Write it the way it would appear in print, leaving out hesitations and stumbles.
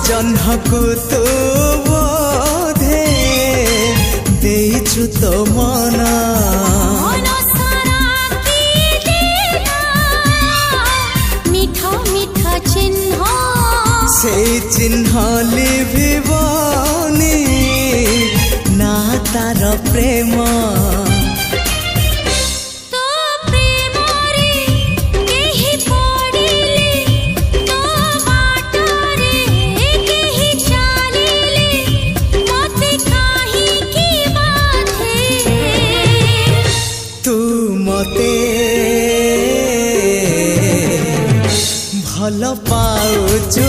जह्नकु तू बोधे देइछु तो मना से चिन्ह लिभिबनी ना तार प्रेम तू मते भल पाउछु